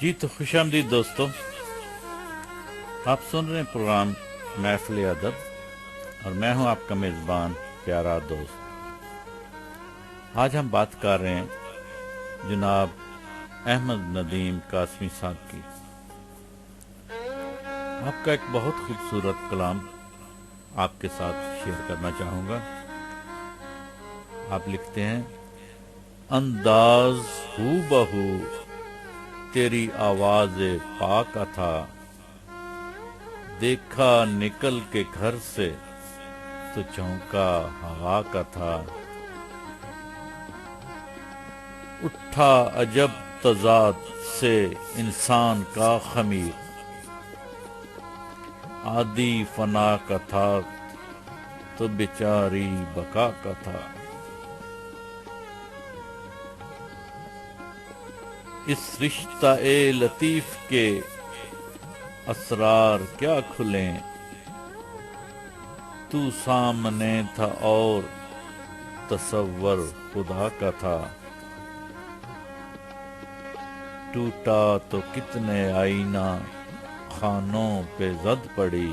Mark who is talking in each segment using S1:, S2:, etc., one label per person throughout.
S1: جی تو خوش آمدید دوستوں، آپ سن رہے ہیں پروگرام محفل ادب اور میں ہوں آپ کا میزبان پیارا دوست۔ آج ہم بات کر رہے ہیں جناب احمد ندیم قاسمی صاحب کی۔ آپ کا ایک بہت خوبصورت کلام آپ کے ساتھ شیئر کرنا چاہوں گا۔ آپ لکھتے ہیں، انداز ہو بہو تیری آواز پاک تھا، دیکھا نکل کے گھر سے تو چونکا ہوا کا تھا، اٹھا عجب تضاد سے انسان کا خمیر، عادی فنا کا تھا تو بیچاری بقا کا تھا، اس رشتہ لطیف کے اسرار کیا کھلیں، تو سامنے تھا اور تصور خدا کا تھا، ٹوٹا تو کتنے آئینہ خانوں پہ زد پڑی،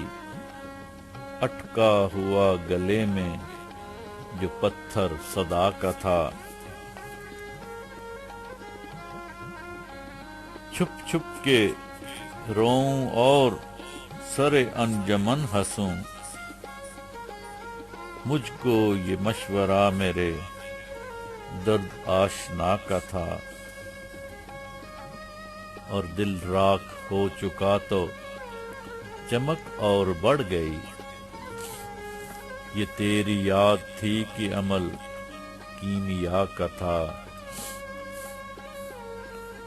S1: اٹکا ہوا گلے میں جو پتھر صدا کا تھا، چھپ چھپ کے روؤں اور سر انجمن ہنسوں، مجھ کو یہ مشورہ میرے درد آشنا کا تھا، اور دل راکھ ہو چکا تو چمک اور بڑھ گئی، یہ تیری یاد تھی کہ عمل کیمیا کا تھا،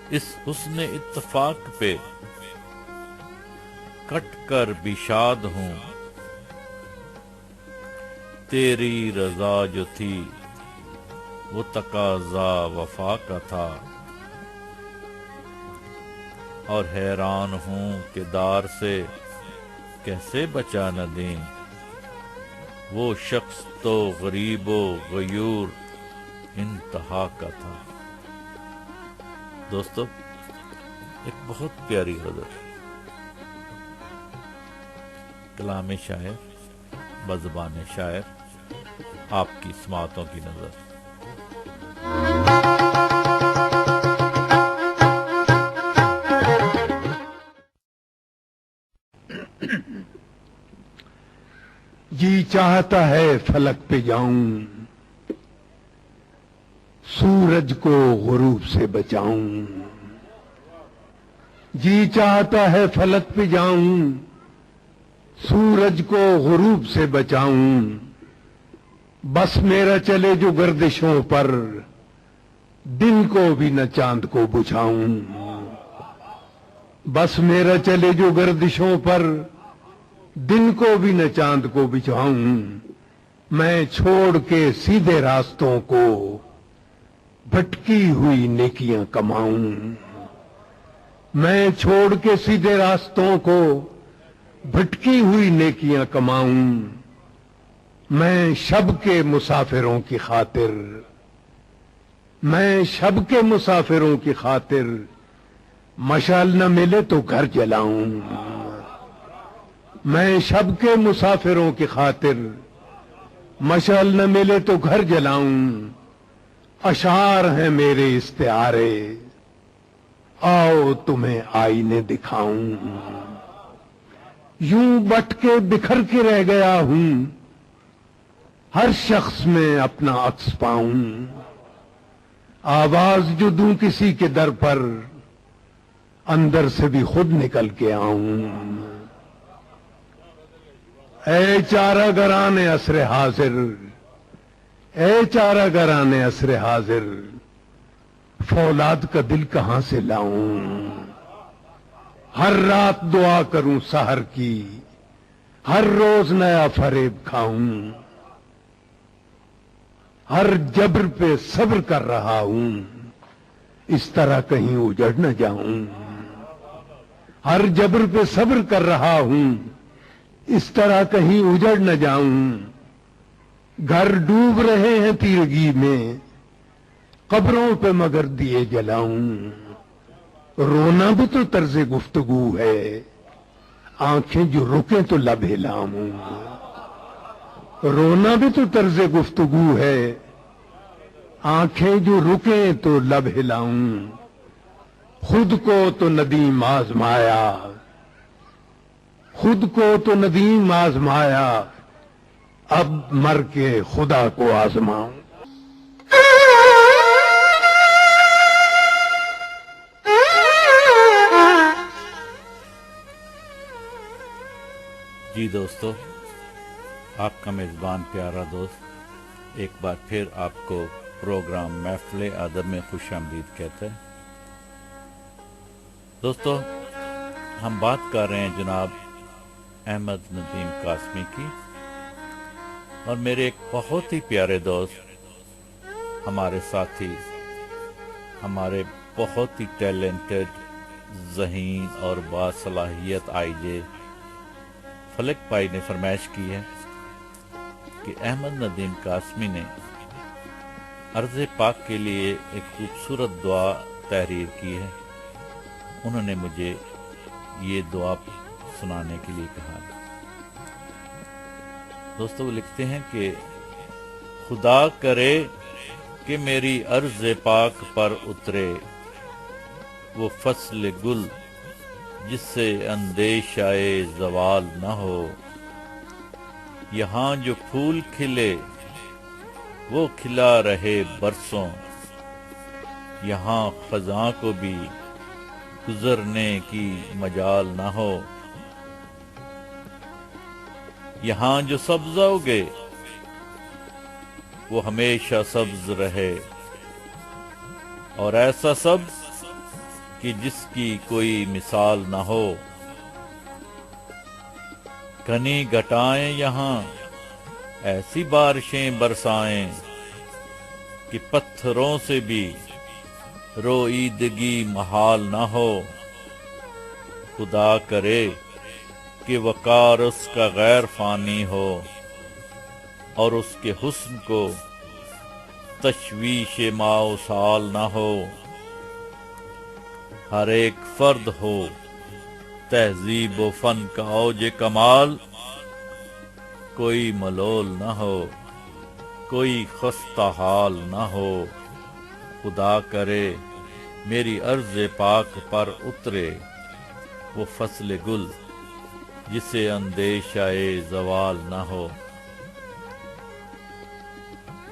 S1: اس حسن اتفاق پہ کٹ کر بھی شاد ہوں، تیری رضا جو تھی وہ تقاضا وفا کا تھا، اور حیران ہوں کہ دار سے کیسے بچا نہ دیں، وہ شخص تو غریب و غیور انتہا کا تھا۔ دوستو، ایک بہت پیاری غزل، کلام شاعر بزبان شاعر، آپ کی سماعتوں کی نظر۔
S2: جی چاہتا ہے فلک پہ جاؤں، سورج کو غروب سے بچاؤں، جی چاہتا ہے فلک پہ جاؤں، سورج کو غروب سے بچاؤں، بس میرا چلے جو گردشوں پر، دن کو بھی نہ چاند کو بجھاؤں، بس میرا چلے جو گردشوں پر، دن کو بھی نہ چاند کو بجھاؤں، میں چھوڑ کے سیدھے راستوں کو بھٹکی ہوئی نیکیاں کماؤں، میں چھوڑ کے سیدھے راستوں کو بھٹکی ہوئی نیکیاں کماؤں، میں شب کے مسافروں کی خاطر، میں شب کے مسافروں کی خاطر، مشعل نہ ملے تو گھر جلاؤں، میں شب کے مسافروں کی خاطر، مشعل نہ ملے تو گھر جلاؤں، اشعار ہیں میرے استعارے، آؤ تمہیں آئینے دکھاؤں، یوں بٹ کے بکھر کے رہ گیا ہوں، ہر شخص میں اپنا عکس پاؤں، آواز جو دوں کسی کے در پر، اندر سے بھی خود نکل کے آؤں، اے چارہ گران عصر حاضر، اے چارہ گران عصر حاضر، فولاد کا دل کہاں سے لاؤں، ہر رات دعا کروں سحر کی، ہر روز نیا فریب کھاؤں، ہر جبر پہ صبر کر رہا ہوں، اس طرح کہیں اجڑ نہ جاؤں، ہر جبر پہ صبر کر رہا ہوں، اس طرح کہیں اجڑ نہ جاؤں، گھر ڈوب رہے ہیں تیرگی میں، قبروں پہ مگر دیے جلاؤں، रोना भी तो तर्ज गुफ्तगू है, आंखें जो रुके तो लब हिलाऊं। रोना भी तो तर्ज गुफ्तगू है, आंखें जो रुके तो लब हिलाऊं। खुद को तो नदीम आजमाया, खुद को तो नदीम आजमाया, अब मर के खुदा को आजमाऊं।
S1: जी दोस्तों, आपका मेज़बान प्यारा दोस्त एक बार फिर आपको प्रोग्राम महफ़िल अदब में खुशामदीद कहता है। दोस्तों, हम बात कर रहे हैं जनाब अहमद नदीम कासमी की, और मेरे एक बहुत ही प्यारे दोस्त, हमारे साथी, हमारे बहुत ही टैलेंटेड, ज़हीन और बासलाहियत आईजे फलक भाई ने फरमाइश की है कि अहमद नदीम कासमी ने अर्ज़ पाक के लिए एक खूबसूरत दुआ तहरीर की है। उन्होंने मुझे ये दुआ सुनाने के लिए कहा। दोस्तों, वो लिखते हैं कि खुदा करे कि मेरी अर्ज़ पाक पर उतरे वो फसल गुल जिससे अंदेशाए ज़वाल न हो। यहाँ जो फूल खिले वो खिला रहे बरसों, यहाँ ख़ज़ां को भी गुज़रने की मजाल न हो। यहाँ जो सब्ज़ उगे वो हमेशा सब्ज़ रहे, और ऐसा सब्ज़ कि जिसकी कोई मिसाल न हो। घनी घटाएं यहाँ ऐसी बारिशें बरसाएं कि पत्थरों से भी रोईदगी महाल न हो। खुदा करे कि वकार उसका गैर फानी हो, और उसके हुस्न को तशवीश माउसाल न हो। हर एक फर्द हो तहजीब व फन का औज कमाल, कोई मलोल न हो, कोई खस्ता हाल न हो। खुदा करे मेरी अर्ज़ पाक पर उतरे वो फसल गुल जिसे अंदेशाए ज़वाल न हो।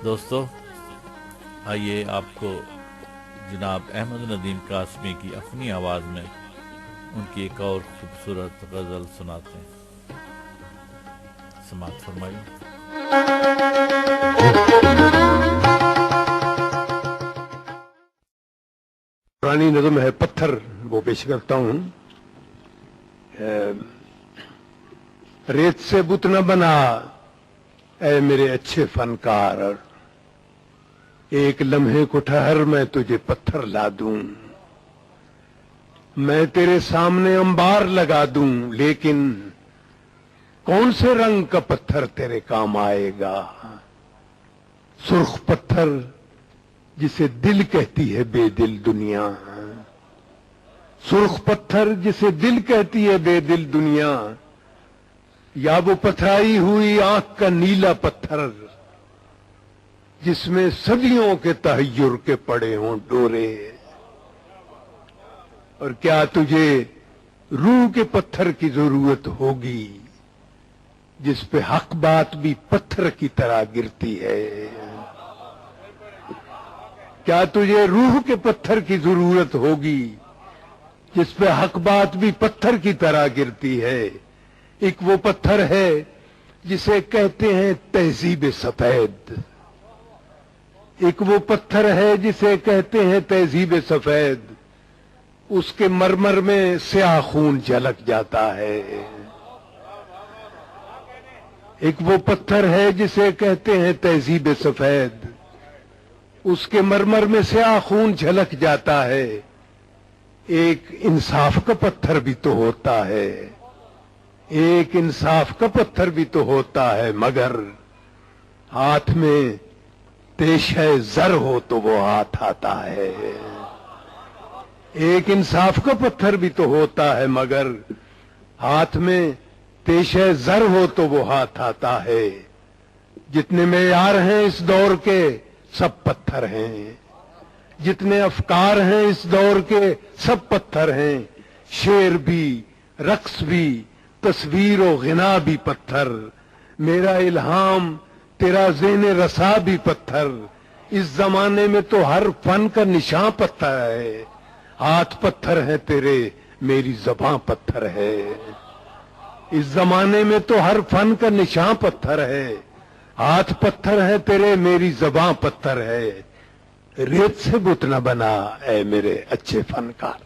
S1: दोस्तों, आइए आपको जनाब अहमद नदीम कासमी की अपनी आवाज़ में उनकी एक और खूबसूरत गज़ल सुनाते हैं। समाअत फरमाइए।
S2: पुरानी नज़म है पत्थर, वो पेश करता हूं। रेत से बुत न बना ऐ मेरे अच्छे फनकार, एक लम्हे को ठहर मैं तुझे पत्थर ला दूं। मैं तेरे सामने अंबार लगा दूं, लेकिन कौन से रंग का पत्थर तेरे काम आएगा। सुर्ख पत्थर जिसे दिल कहती है बेदिल दुनिया, सुर्ख पत्थर जिसे दिल कहती है बेदिल दुनिया, या वो पथराई हुई आंख का नीला पत्थर जिसमें सदियों के तहय्युर के पड़े हों डोरे। और क्या तुझे रूह के पत्थर की जरूरत होगी जिस पे हक बात भी पत्थर की तरह गिरती है। क्या तुझे रूह के पत्थर की जरूरत होगी जिस पे हक बात भी पत्थर की तरह गिरती है। एक वो पत्थर है जिसे कहते हैं तहजीब सफेद, एक वो पत्थर है जिसे कहते हैं तहजीब सफेद, उसके मरमर में स्याह खून झलक जाता है। एक वो पत्थर है जिसे कहते हैं तहजीब सफेद, उसके मरमर में स्याह खून झलक जाता है। एक इंसाफ का पत्थर भी तो होता है, एक इंसाफ का पत्थर भी तो होता है, मगर हाथ में पेश है जर हो तो वो हाथ आता है। एक इंसाफ का पत्थर भी तो होता है, मगर हाथ में पेशे जर हो तो वो हाथ आता है। जितने मेयार हैं इस दौर के सब पत्थर हैं, जितने अफकार हैं इस दौर के सब पत्थर हैं। शेर भी, रक्स भी, तस्वीर और गिना भी पत्थर। मेरा इल्हाम तेरा ज़ेने रसा भी पत्थर। इस जमाने में तो हर फन का निशान पत्थर है। हाथ पत्थर है तेरे, मेरी ज़बां पत्थर है। इस जमाने में तो हर फन का निशान पत्थर है। हाथ पत्थर है तेरे, मेरी ज़बां पत्थर है। रेत से बुत न बना ऐ मेरे अच्छे फनकार।